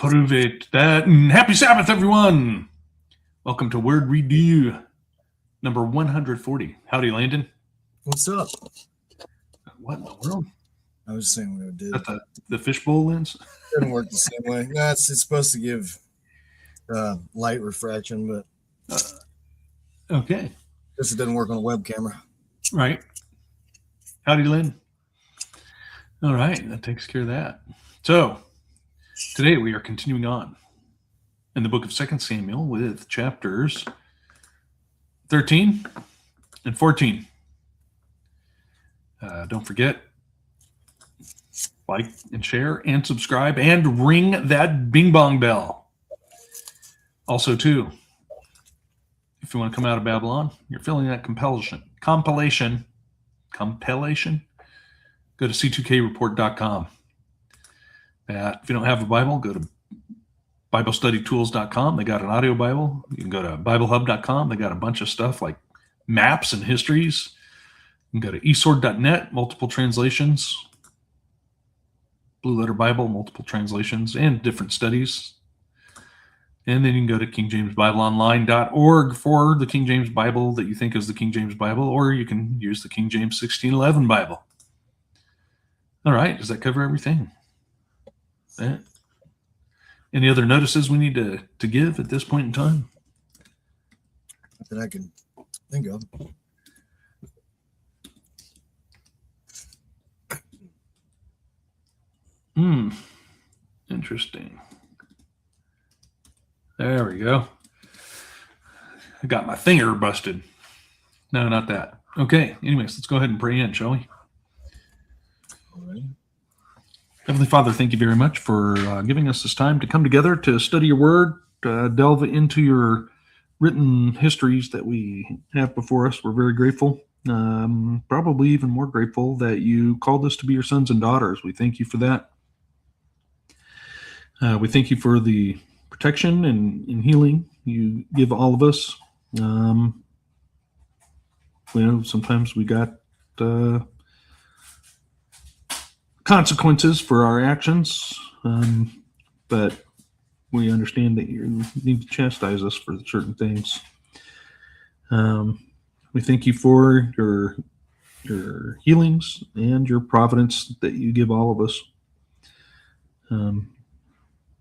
Prove it. That. And happy Sabbath, everyone. Welcome to Word Redeux, number 140. Howdy, Landon. What's up? What in the world? I was saying what it did. Is that the fishbowl lens? It doesn't work the same way. No, it's supposed to give light refraction, but Okay. guess it doesn't work on a web camera. Right. Howdy, Lynn. All right, that takes care of that. So, today we are continuing on in the book of 2 Samuel with chapters 13 and 14. Don't forget, like and share and subscribe and ring that bing bong bell. Also, too, if you want to come out of Babylon, you're feeling that compilation, go to c2kreport.com. If you don't have a Bible, go to BibleStudyTools.com. They got an audio Bible. You can go to BibleHub.com. They got a bunch of stuff like maps and histories. You can go to eSword.net, multiple translations. Blue Letter Bible, multiple translations, and different studies. And then you can go to KingJamesBibleOnline.org for the King James Bible that you think is the King James Bible, or you can use the King James 1611 Bible. All right, does that cover everything? Any other notices we need to give at this point in time? Not that I can think of. Interesting. There we go. I got my finger busted. No, not that. Okay, anyways, let's go ahead and pray in, shall we? All right. Heavenly Father, thank you very much for giving us this time to come together to study your word, delve into your written histories that we have before us. We're very grateful, probably even more grateful that you called us to be your sons and daughters. We thank you for that. We thank you for the protection and healing you give all of us. Sometimes we got consequences for our actions, but we understand that you need to chastise us for certain things. We thank you for your healings and your providence that you give all of us.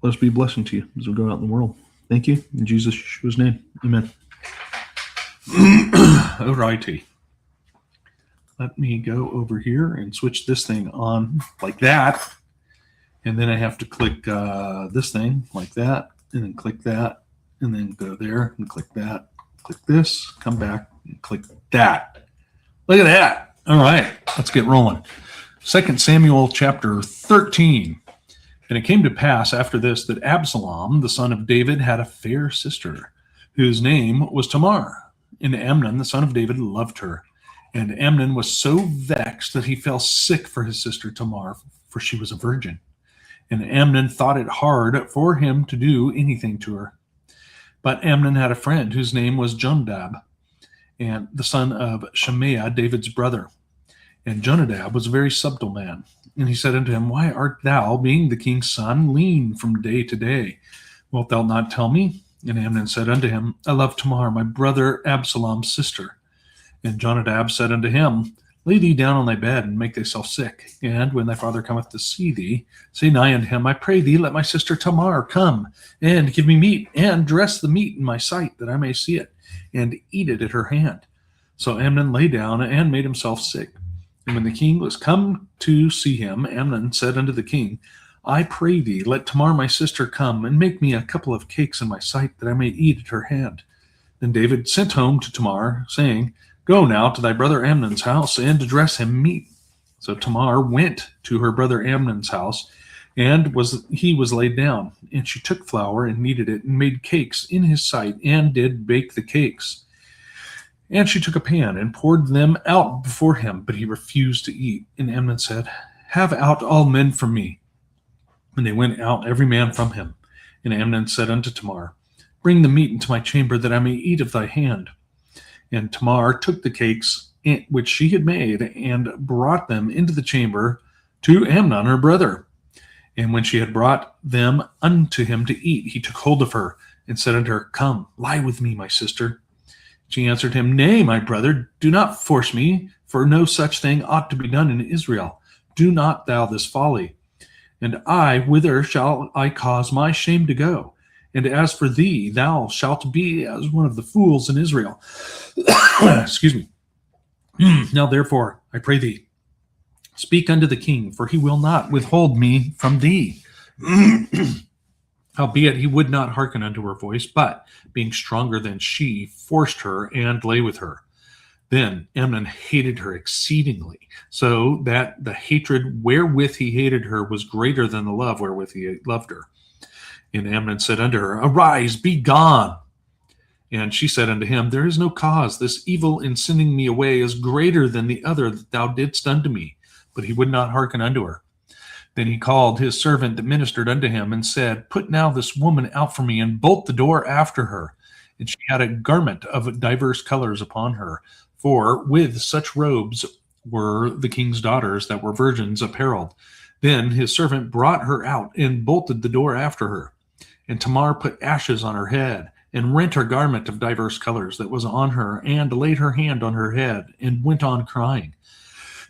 Let us be a blessing to you as we go out in the world. Thank you. In Jesus' name, amen. All righty. Let me go over here and switch this thing on like that. And then I have to click this thing like that, and then click that, and then go there and click that, click this, come back and click that. Look at that. All right, let's get rolling. 2 Samuel chapter 13. And it came to pass after this that Absalom, the son of David, had a fair sister, whose name was Tamar. And Amnon, the son of David, loved her. And Amnon was so vexed that he fell sick for his sister Tamar, for she was a virgin. And Amnon thought it hard for him to do anything to her. But Amnon had a friend whose name was Jonadab, and the son of Shemaiah, David's brother. And Jonadab was a very subtle man. And he said unto him, Why art thou, being the king's son, lean from day to day? Wilt thou not tell me? And Amnon said unto him, I love Tamar, my brother Absalom's sister. And Jonadab said unto him, Lay thee down on thy bed, and make thyself sick. And when thy father cometh to see thee, say nigh unto him, I pray thee, let my sister Tamar come, and give me meat, and dress the meat in my sight, that I may see it, and eat it at her hand. So Amnon lay down, and made himself sick. And when the king was come to see him, Amnon said unto the king, I pray thee, let Tamar my sister come, and make me a couple of cakes in my sight, that I may eat at her hand. Then David sent home to Tamar, saying, Go now to thy brother Amnon's house, and dress him meat. So Tamar went to her brother Amnon's house, and he was laid down. And she took flour, and kneaded it, and made cakes in his sight, and did bake the cakes. And she took a pan, and poured them out before him, but he refused to eat. And Amnon said, Have out all men from me. And they went out every man from him. And Amnon said unto Tamar, Bring the meat into my chamber, that I may eat of thy hand. And Tamar took the cakes which she had made, and brought them into the chamber to Amnon her brother. And when she had brought them unto him to eat, he took hold of her and said unto her, Come, lie with me, my sister. She answered him, Nay, my brother, do not force me, for no such thing ought to be done in Israel. Do not thou this folly. And I, whither shall I cause my shame to go? And as for thee, thou shalt be as one of the fools in Israel. Excuse me. Now therefore, I pray thee, speak unto the king, for he will not withhold me from thee. Howbeit he would not hearken unto her voice, but, being stronger than she, forced her and lay with her. Then Amnon hated her exceedingly, so that the hatred wherewith he hated her was greater than the love wherewith he loved her. And Amnon said unto her, Arise, be gone. And she said unto him, There is no cause. This evil in sending me away is greater than the other that thou didst unto me. But he would not hearken unto her. Then he called his servant that ministered unto him, and said, Put now this woman out for me, and bolt the door after her. And she had a garment of divers colors upon her, for with such robes were the king's daughters that were virgins apparelled. Then his servant brought her out, and bolted the door after her. And Tamar put ashes on her head, and rent her garment of divers colors that was on her, and laid her hand on her head, and went on crying.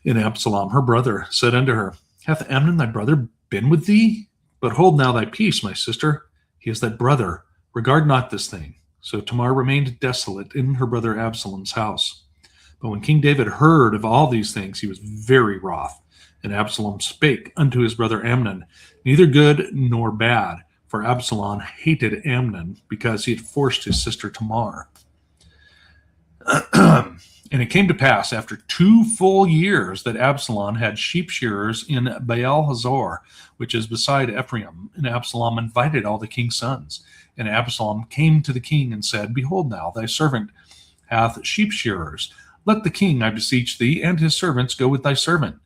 And Absalom her brother said unto her, Hath Amnon thy brother been with thee? But hold now thy peace, my sister. He is thy brother. Regard not this thing. So Tamar remained desolate in her brother Absalom's house. But when King David heard of all these things, he was very wroth. And Absalom spake unto his brother Amnon, neither good nor bad, for Absalom hated Amnon, because he had forced his sister Tamar. And it came to pass after 2 full years that Absalom had sheep shearers in Baal Hazor, which is beside Ephraim. And Absalom invited all the king's sons. And Absalom came to the king and said, Behold now, thy servant hath sheep shearers. Let the king, I beseech thee, and his servants go with thy servant.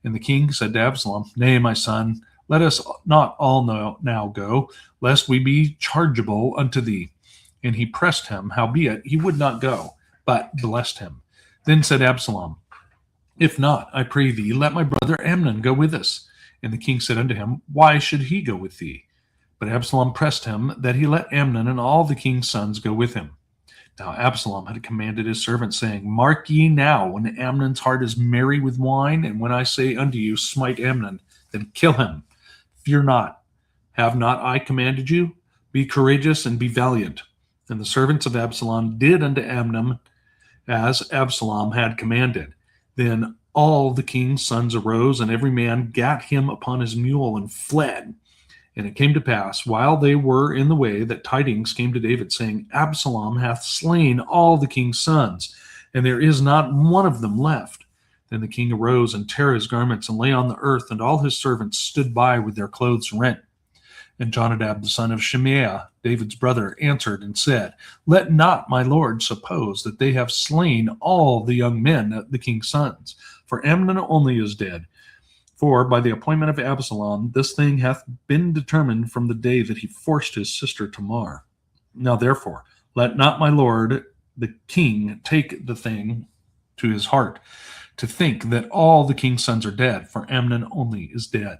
And the king said to Absalom, Nay, my son, let us not all now go, lest we be chargeable unto thee. And he pressed him, howbeit he would not go, but blessed him. Then said Absalom, If not, I pray thee, let my brother Amnon go with us. And the king said unto him, Why should he go with thee? But Absalom pressed him that he let Amnon and all the king's sons go with him. Now Absalom had commanded his servants, saying, Mark ye now, when Amnon's heart is merry with wine, and when I say unto you, Smite Amnon, then kill him. Fear not. Have not I commanded you? Be courageous and be valiant. And the servants of Absalom did unto Amnon as Absalom had commanded. Then all the king's sons arose, and every man gat him upon his mule and fled. And it came to pass, while they were in the way, that tidings came to David, saying, Absalom hath slain all the king's sons, and there is not one of them left. Then the king arose and tare his garments, and lay on the earth, and all his servants stood by with their clothes rent. And Jonadab the son of Shimea, David's brother, answered and said, Let not my lord suppose that they have slain all the young men, the king's sons, for Amnon only is dead. For by the appointment of Absalom, this thing hath been determined from the day that he forced his sister Tamar. Now therefore, let not my lord the king take the thing to his heart, to think that all the king's sons are dead, for Amnon only is dead.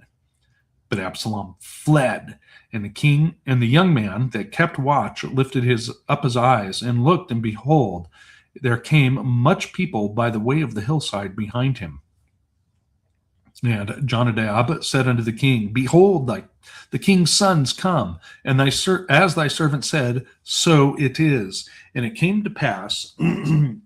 But Absalom fled, and the king and the young man that kept watch lifted up his eyes and looked, and behold, there came much people by the way of the hillside behind him. And Jonadab said unto the king, Behold, the king's sons come, and as thy servant said, so it is. And it came to pass,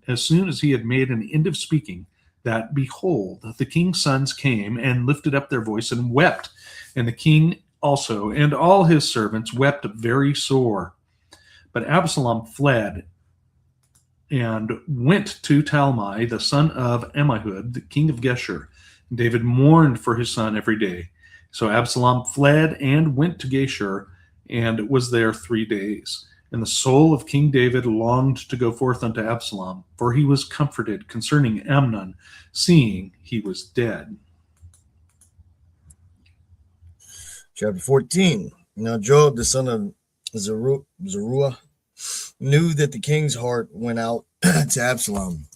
as soon as he had made an end of speaking, that, behold, the king's sons came and lifted up their voice and wept. And the king also and all his servants wept very sore. But Absalom fled and went to Talmai, the son of Ammihud, the king of Geshur. David mourned for his son every day. So Absalom fled and went to Geshur, and was there 3 days. And the soul of King David longed to go forth unto Absalom, for he was comforted concerning Amnon, seeing he was dead. Chapter 14. Now Joab, the son of Zeruiah, knew that the king's heart went out to Absalom.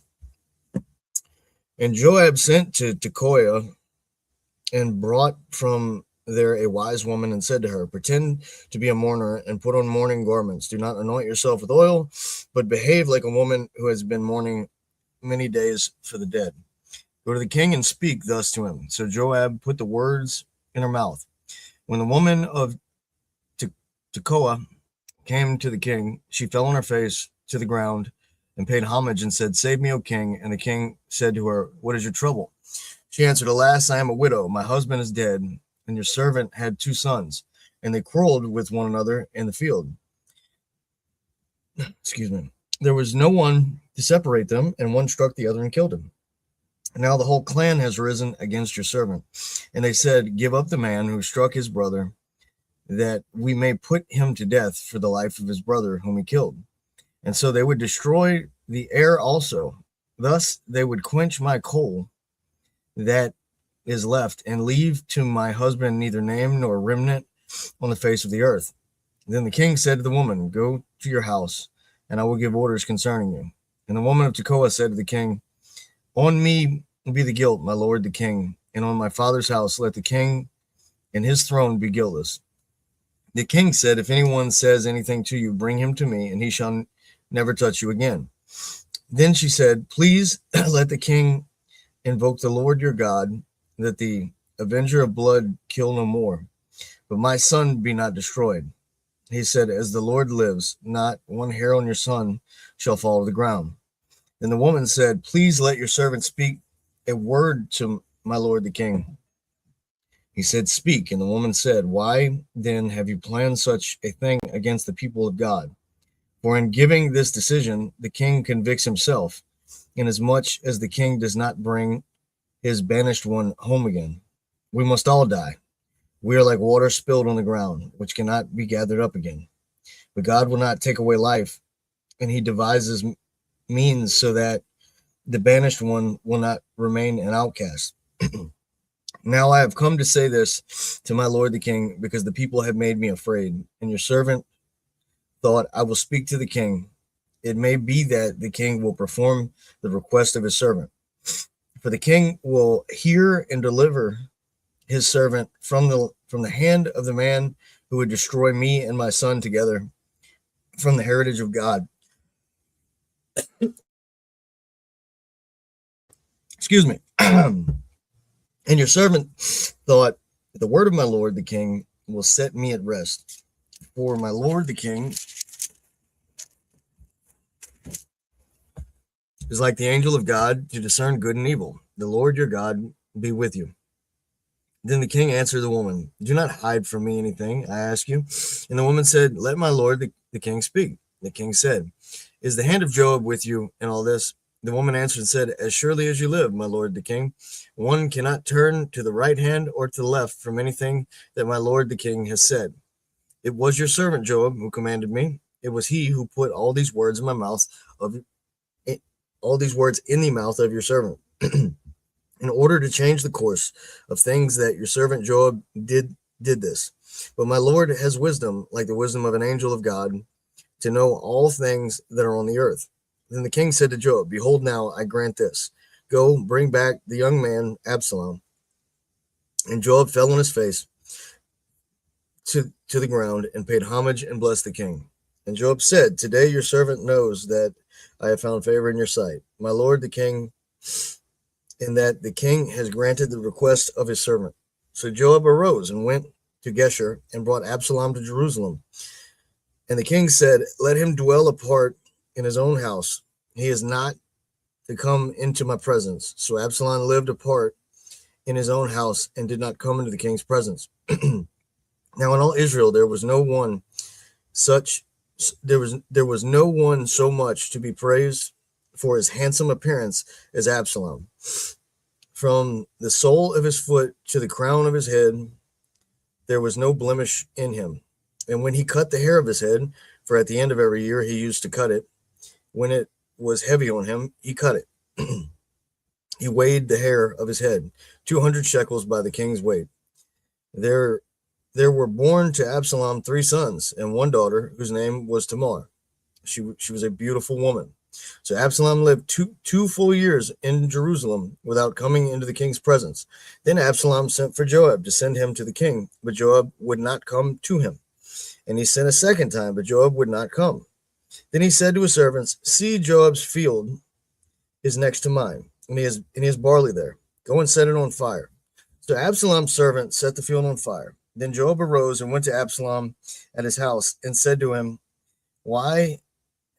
And Joab sent to Tekoa and brought from there a wise woman and said to her, pretend to be a mourner and put on mourning garments. Do not anoint yourself with oil, but behave like a woman who has been mourning many days for the dead. Go to the king and speak thus to him. So Joab put the words in her mouth. When the woman of Tekoa came to the king, she fell on her face to the ground and paid homage and said, Save me, O king. And the king said to her, What is your trouble? She answered, Alas, I am a widow. My husband is dead, and your servant had 2 sons, and they quarreled with one another in the field. Excuse me. There was no one to separate them, and one struck the other and killed him. Now the whole clan has risen against your servant. And they said, Give up the man who struck his brother, that we may put him to death for the life of his brother whom he killed. And so they would destroy the heir also. Thus they would quench my coal that is left, and leave to my husband neither name nor remnant on the face of the earth. Then the king said to the woman, Go to your house, and I will give orders concerning you. And the woman of Tekoa said to the king, On me be the guilt, my lord the king, and on my father's house let the king and his throne be guiltless. The king said, If anyone says anything to you, bring him to me, and he shall never touch you again. Then she said, Please let the king invoke the Lord your God, that the avenger of blood kill no more, but my son be not destroyed. He said, As the Lord lives, not one hair on your son shall fall to the ground. Then the woman said, Please let your servant speak a word to my lord the king. He said, Speak. And the woman said, Why then have you planned such a thing against the people of God? For in giving this decision, the king convicts himself, inasmuch as the king does not bring his banished one home again. We must all die. We are like water spilled on the ground, which cannot be gathered up again. But God will not take away life, and he devises means so that the banished one will not remain an outcast. Now I have come to say this to my lord the king, because the people have made me afraid, and your servant thought, I will speak to the king. It may be that the king will perform the request of his servant. For the king will hear and deliver his servant from the hand of the man who would destroy me and my son together from the heritage of God. Excuse me. And your servant thought, the word of my lord the king will set me at rest. For my lord the king is like the angel of God to discern good and evil. The Lord your God be with you. Then the king answered the woman, Do not hide from me anything, I ask you. And the woman said, Let my lord the king speak. The king said, Is the hand of Joab with you in all this? The woman answered and said, As surely as you live, my lord the king, one cannot turn to the right hand or to the left from anything that my lord the king has said. It was your servant Joab who commanded me. It was he who put all these words in the mouth of your servant, in order to change the course of things that your servant Joab did this. But my Lord has wisdom, like the wisdom of an angel of God, to know all things that are on the earth. Then the king said to Joab, Behold, now I grant this. Go, bring back the young man Absalom. And Joab fell on his face to the ground and paid homage and blessed the king. And Joab said, Today your servant knows that I have found favor in your sight, my lord the king, in that the king has granted the request of his servant. So Joab arose and went to Geshur and brought Absalom to Jerusalem. And the king said, Let him dwell apart in his own house. He is not to come into my presence. So Absalom lived apart in his own house and did not come into the king's presence. Now in all Israel there was no one so much to be praised for his handsome appearance as Absalom. From the sole of his foot to the crown of his head, there was no blemish in him. And when he cut the hair of his head, for at the end of every year he used to cut it, when it was heavy on him, he cut it. He weighed the hair of his head, 200 shekels by the king's weight. There were born to Absalom 3 sons and 1 daughter, whose name was Tamar. She was a beautiful woman. So Absalom lived two full years in Jerusalem without coming into the king's presence. Then Absalom sent for Joab to send him to the king, but Joab would not come to him. And he sent a second time, but Joab would not come. Then he said to his servants, "See, Joab's field is next to mine, and he has barley there. Go and set it on fire." So Absalom's servant set the field on fire. Then Joab arose and went to Absalom at his house and said to him, "Why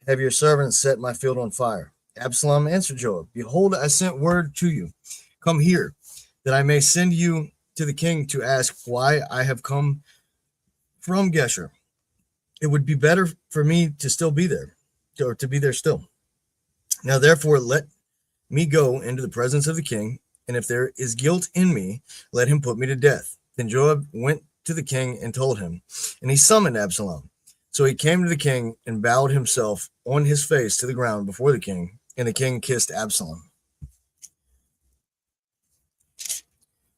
have your servants set my field on fire?" Absalom answered Joab, "Behold, I sent word to you. Come here, that I may send you to the king to ask why I have come from Geshur. It would be better for me to still be there, or to be there still. Now therefore let me go into the presence of the king, and if there is guilt in me, let him put me to death." Then Joab went to the king and told him, and he summoned Absalom. So he came to the king and bowed himself on his face to the ground before the king, and the king kissed Absalom.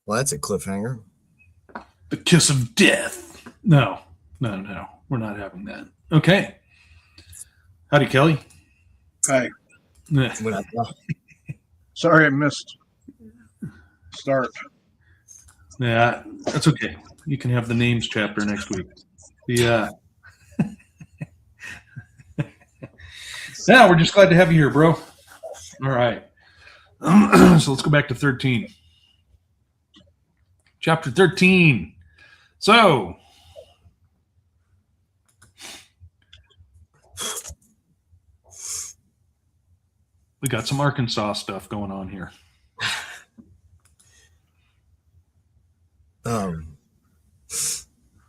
Well, that's a cliffhanger. The kiss of death. No. We're not having that. Okay. Howdy, Kelly. Hi. Yeah. Sorry I missed start. Yeah, that's okay. You can have the names chapter next week. Yeah. Yeah, we're just glad to have you here, bro. All right. So let's go back to 13. Chapter 13. So, we got some Arkansas stuff going on here.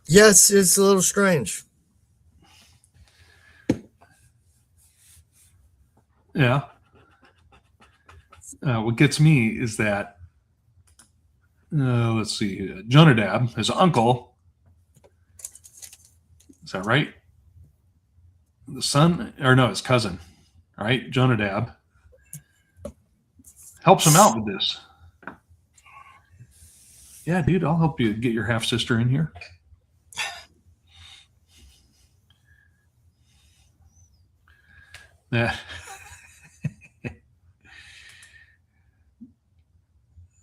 Yes, it's a little strange. Yeah. What gets me is that, let's see, Jonadab, his uncle, is that right? The son, or no, his cousin, right? Jonadab helps him out with this. Yeah, dude, I'll help you get your half sister in here. Yeah.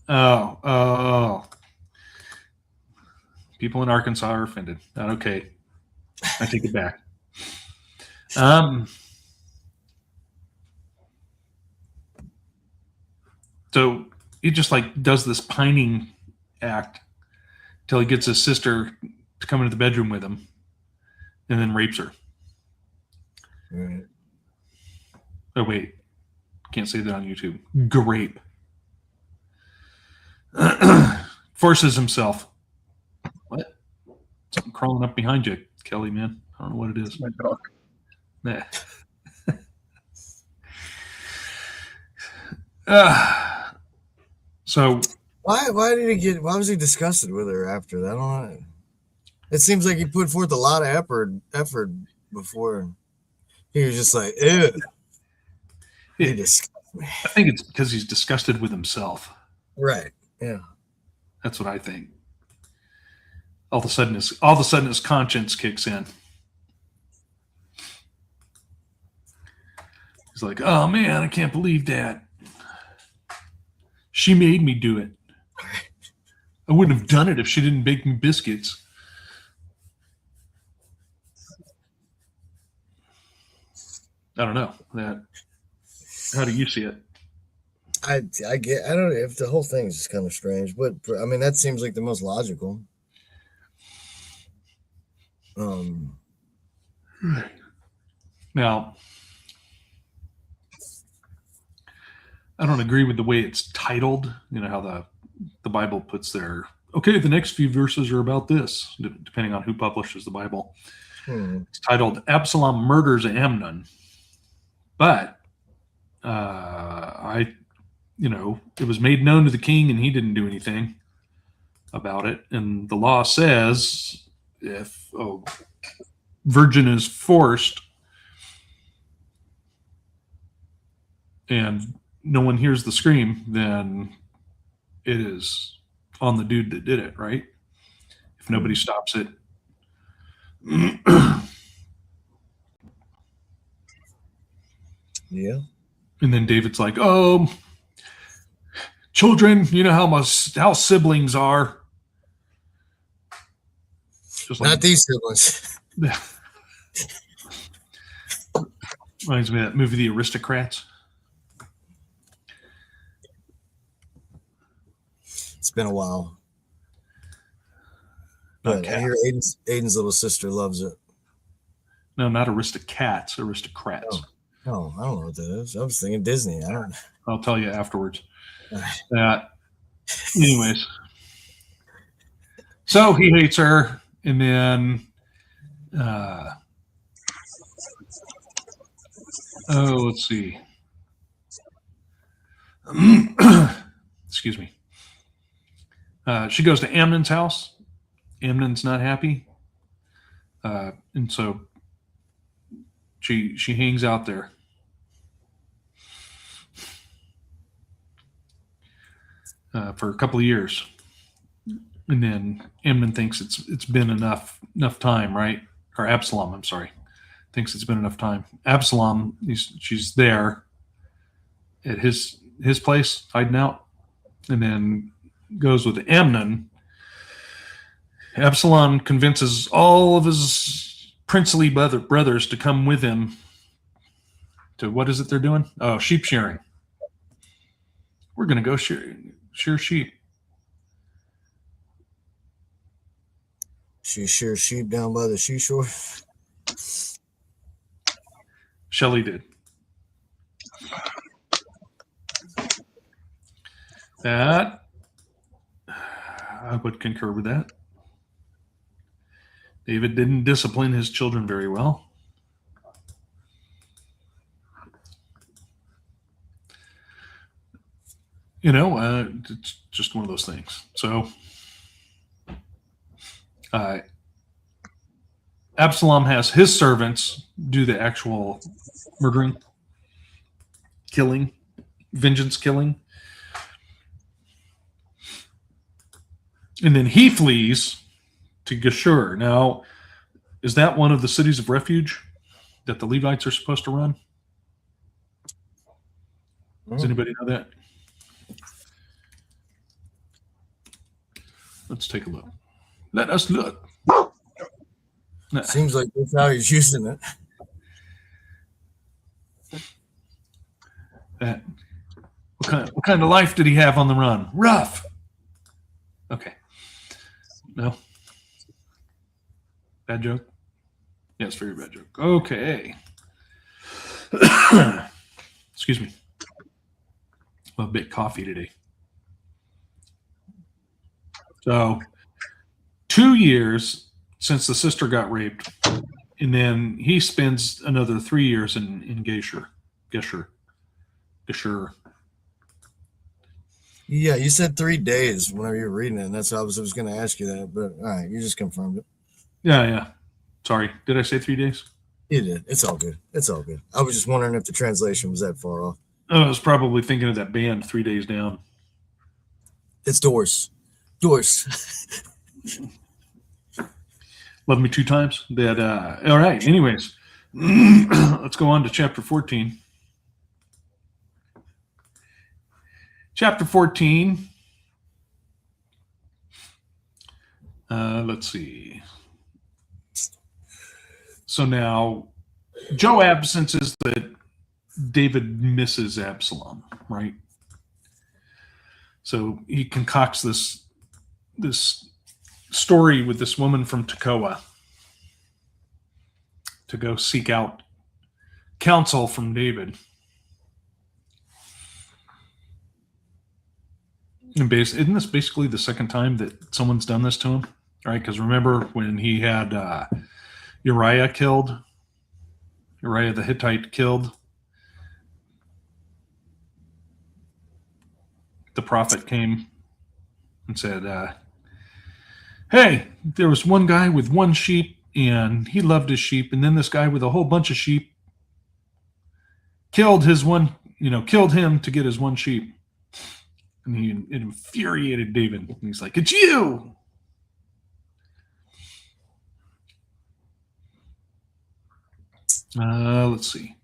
Oh. People in Arkansas are offended. Not okay. I take it back. So he just like does this pining act till he gets his sister to come into the bedroom with him and then rapes her. Right. Oh, wait. Can't say that on YouTube. Grape. Forces himself. What? Something crawling up behind you, Kelly, man. I don't know what it is. My dog. Nah. So Why was he disgusted with her after that? I don't know. It seems like he put forth a lot of effort before. He was just like, ew. He disgusts me. I think it's because he's disgusted with himself. Right. Yeah. That's what I think. All of a sudden his conscience kicks in. He's like, "Oh man, I can't believe that. She made me do it. I wouldn't have done it if she didn't bake me biscuits." I don't know that. How do you see it? I don't know if the whole thing is just kind of strange, but I mean that seems like the most logical. Now, I don't agree with the way it's titled. You know how the Bible puts their, okay, the next few verses are about this, depending on who publishes the Bible. It's titled Absalom Murders Amnon. But it was made known to the king and he didn't do anything about it. And the law says if a virgin is forced and no one hears the scream, then it is on the dude that did it, right? If nobody stops it. Yeah. And then David's like, "Oh, children, you know how siblings are." Just like Not these siblings. reminds me of that movie, The Aristocrats. It's been a while. But I hear Aiden's little sister loves it. No, not Aristocats, Aristocrats. Oh, I don't know what that is. I was thinking Disney. I don't. I'll tell you afterwards. All right. Anyways, so he hates her, and then, let's see. Excuse me. She goes to Amnon's house. Amnon's not happy, and so she hangs out there. For a couple of years, and then Amnon thinks it's been enough time, right? Or Absalom, I'm sorry, thinks it's been enough time. Absalom, she's there at his place, hiding out, and then goes with Amnon. Absalom convinces all of his princely brothers to come with him to, what is it they're doing? Oh, sheep shearing. We're going to go shear sheep. She shears sheep down by the seashore. Shelley did. That, I would concur with that. David didn't discipline his children very well. It's just one of those things. So, Absalom has his servants do the actual murdering, killing, vengeance killing. And then he flees to Geshur. Now, is that one of the cities of refuge that the Levites are supposed to run? Does anybody know that? Let's take a look. Let us look. Seems like that's how he's using it. What kind of life did he have on the run? Rough. Okay. No. Bad joke? Yes, very bad joke. Okay. Excuse me. I'm a bit coffee today. So, 2 years since the sister got raped, and then he spends another 3 years in Geshur. Yeah, you said 3 days whenever you were reading it, and that's how I was going to ask you that. But all right, you just confirmed it. Yeah. Sorry, did I say 3 days? You did. It's all good. I was just wondering if the translation was that far off. I was probably thinking of that band, 3 Days Down. It's Doors. Love Me Two Times. All right. Anyways, let's go on to chapter 14. Chapter 14. Let's see. So now, Joab senses that David misses Absalom, right? So he concocts this story with this woman from Tekoa to go seek out counsel from David. And isn't this basically the second time that someone's done this to him? Right? Because remember when he had Uriah the Hittite killed, the prophet came and said, hey, there was one guy with one sheep and he loved his sheep, and then this guy with a whole bunch of sheep killed him to get his one sheep. And it infuriated David. And he's like, it's you. Let's see.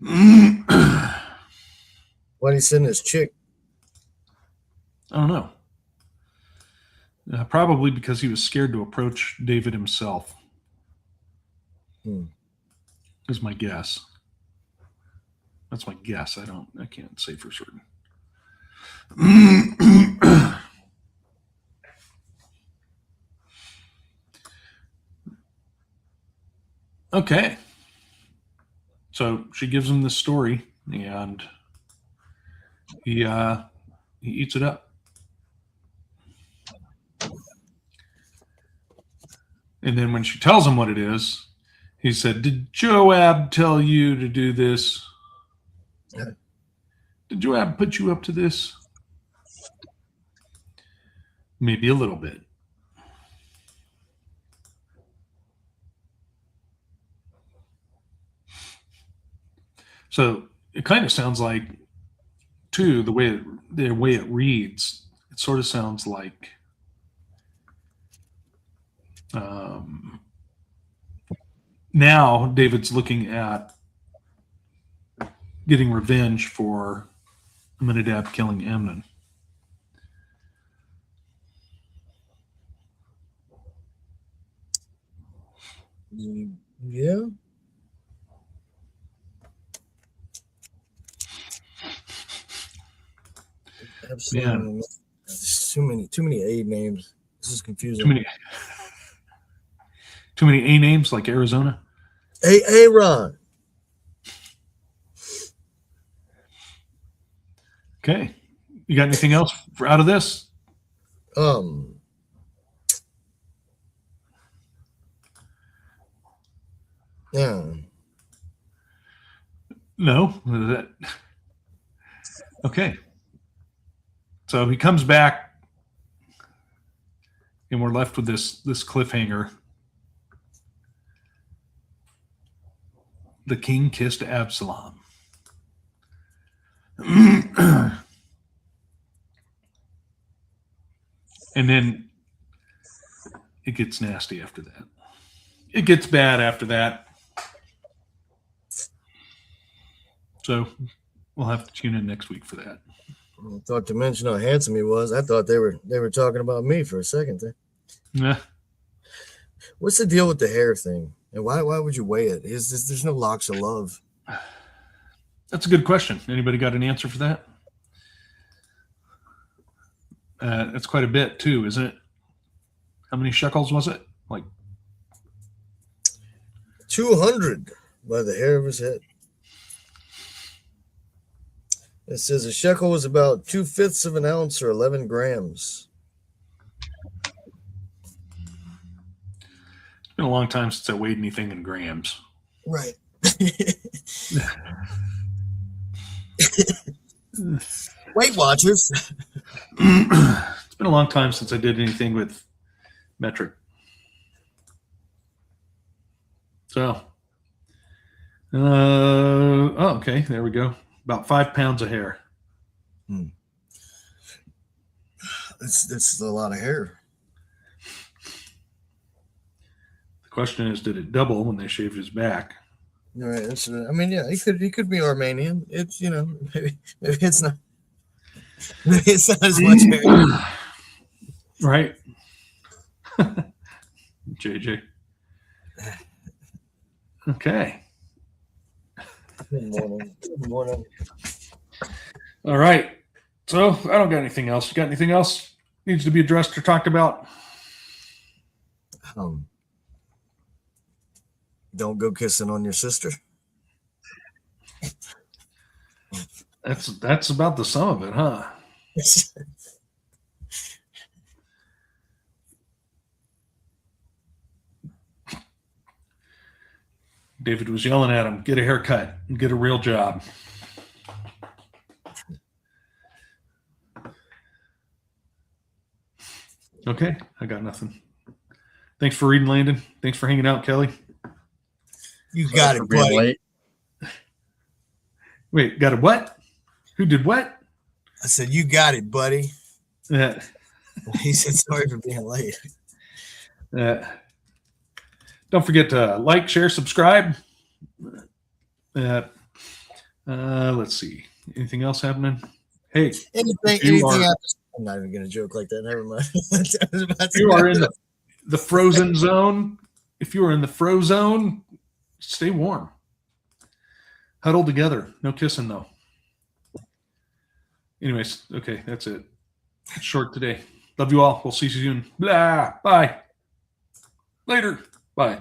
I Why'd he send his chick? don't know. Probably because he was scared to approach David himself. Is my guess. That's my guess. I can't say for certain. Okay. So she gives him this story, and he eats it up. And then when she tells him what it is, he said, "Did Joab tell you to do this? Did Joab put you up to this?" Maybe a little bit. So it kind of sounds like, too, the way it reads, it sort of sounds like now David's looking at getting revenge for Aminadab killing Amnon. Yeah. Absolutely. Yeah. There's too many A names. This is confusing. Too many A names like Arizona. Aaron. Okay. You got anything else out of this? Yeah. No. Okay. So he comes back, and we're left with this cliffhanger. The king kissed Absalom. And then it gets nasty after that. It gets bad after that. So we'll have to tune in next week for that. I thought to mention how handsome he was. I thought they were talking about me for a second there. Yeah. What's the deal with the hair thing? And why would you weigh it? There's no locks of love. That's a good question. Anybody got an answer for that? That's quite a bit too, isn't it? How many shekels was it? Like 200 by the hair of his head. It says a shekel was about 2/5 of an ounce or 11 grams. It's been a long time since I weighed anything in grams. Right. Weight Watchers. It's been a long time since I did anything with metric. So, okay, there we go. About 5 pounds of hair. That's a lot of hair. The question is, did it double when they shaved his back? All right. I mean, yeah, he could be Armenian. It's maybe it's not. Maybe it's not as much hair. Right. JJ. Okay. Good morning. Good morning. All right. So I don't got anything else. You got anything else needs to be addressed or talked about? Don't go kissing on your sister. That's about the sum of it, huh? David was yelling at him, get a haircut and get a real job. Okay, I got nothing. Thanks for reading, Landon. Thanks for hanging out, Kelly. You got it, buddy. Late. Wait, got a what? Who did what? I said, you got it, buddy. Uh, He said, sorry for being late. Don't forget to like, share, subscribe. Let's see. Anything else happening? Hey, Anything happens. I'm not even going to joke like that. Never mind. If you are in the frozen zone, if you are in the frozone, stay warm. Huddle together. No kissing, though. Anyways, okay, that's it. It's short today. Love you all. We'll see you soon. Blah. Bye. Later. Bye.